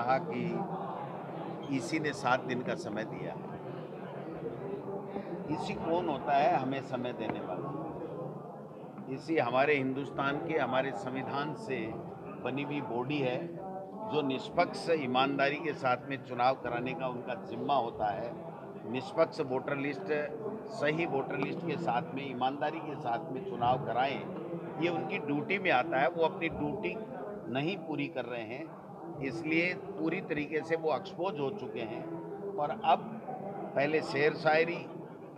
कहा कि ईसी ने 7 दिन का समय दिया है। ईसी कौन होता है? हमें समय देने वाला। ईसी हमारे हिंदुस्तान के, हमारे संविधान से बनी हुई बॉडी है जो निष्पक्ष ईमानदारी के साथ में चुनाव कराने का उनका जिम्मा होता है। निष्पक्ष वोटर लिस्ट, सही वोटर लिस्ट के साथ में ईमानदारी के साथ में चुनाव कराएं, ये उनकी ड्यूटी में आता है। वो अपनी ड्यूटी नहीं पूरी कर रहे हैं, इसलिए पूरी तरीके से वो एक्सपोज हो चुके हैं। और अब पहले शेर शायरी,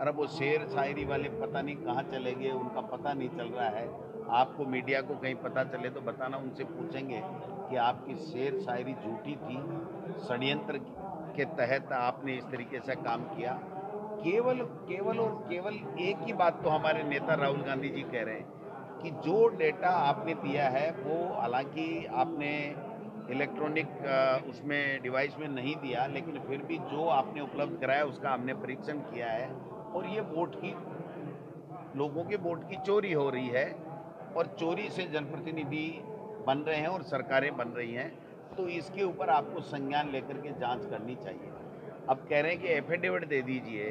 और अब वो शेर शायरी वाले पता नहीं कहाँ चले गए, उनका पता नहीं चल रहा है। आपको मीडिया को कहीं पता चले तो बताना, उनसे पूछेंगे कि आपकी शेर शायरी झूठी थी, षड्यंत्र के तहत आपने इस तरीके से काम किया। केवल केवल और केवल एक ही बात तो हमारे नेता राहुल गांधी जी कह रहे हैं कि जो डेटा आपने दिया है वो, हालांकि आपने इलेक्ट्रॉनिक उसमें डिवाइस में नहीं दिया, लेकिन फिर भी जो आपने उपलब्ध कराया उसका हमने परीक्षण किया है। और ये वोट की, लोगों के वोट की चोरी हो रही है, और चोरी से जनप्रतिनिधि बन रहे हैं और सरकारें बन रही हैं। तो इसके ऊपर आपको संज्ञान लेकर के जांच करनी चाहिए। अब कह रहे हैं कि एफिडेविट दे दीजिए।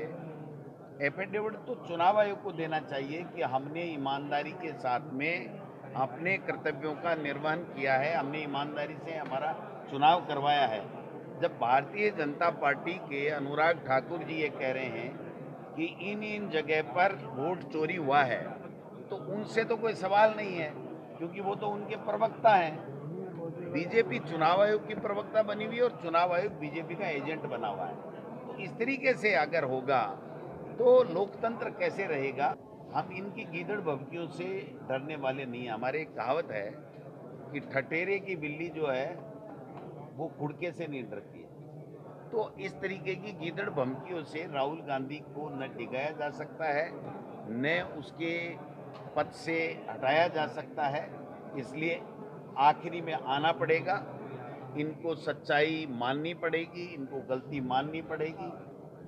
एफिडेविट तो चुनाव आयोग को देना चाहिए कि हमने ईमानदारी के साथ में अपने कर्तव्यों का निर्वहन किया है, हमने ईमानदारी से हमारा चुनाव करवाया है। जब भारतीय जनता पार्टी के अनुराग ठाकुर जी ये कह रहे हैं कि इन इन जगह पर वोट चोरी हुआ है, तो उनसे तो कोई सवाल नहीं है, क्योंकि वो तो उनके प्रवक्ता हैं। बीजेपी चुनाव आयोग की प्रवक्ता बनी हुई है और चुनाव आयोग बीजेपी का एजेंट बना हुआ है। तो इस तरीके से अगर होगा तो लोकतंत्र कैसे रहेगा? हम इनकी गीदड़ भभकियों से डरने वाले नहीं हैं। हमारे एक कहावत है कि ठठेरे की बिल्ली जो है वो कुड़के से नहीं डरती है। तो इस तरीके की गीदड़ भमकियों से राहुल गांधी को न डिगाया जा सकता है, न उसके पद से हटाया जा सकता है। इसलिए आखिरी में आना पड़ेगा, इनको सच्चाई माननी पड़ेगी, इनको गलती माननी पड़ेगी,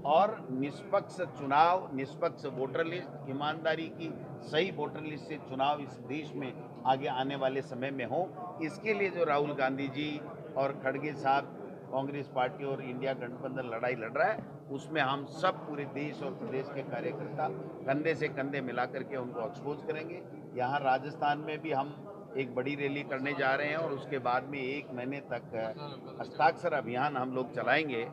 और निष्पक्ष चुनाव, निष्पक्ष वोटर लिस्ट, ईमानदारी की सही वोटर लिस्ट से चुनाव इस देश में आगे आने वाले समय में हो। इसके लिए जो राहुल गांधी जी और खड़गे साहब कांग्रेस पार्टी और इंडिया गठबंधन लड़ाई लड़ रहा है, उसमें हम सब पूरे देश और प्रदेश के कार्यकर्ता कंधे से कंधे मिलाकर के उनको एक्सपोज करेंगे। यहाँ राजस्थान में भी हम एक बड़ी रैली करने जा रहे हैं और उसके बाद में 1 महीने तक हस्ताक्षर अभियान हम लोग चलाएंगे।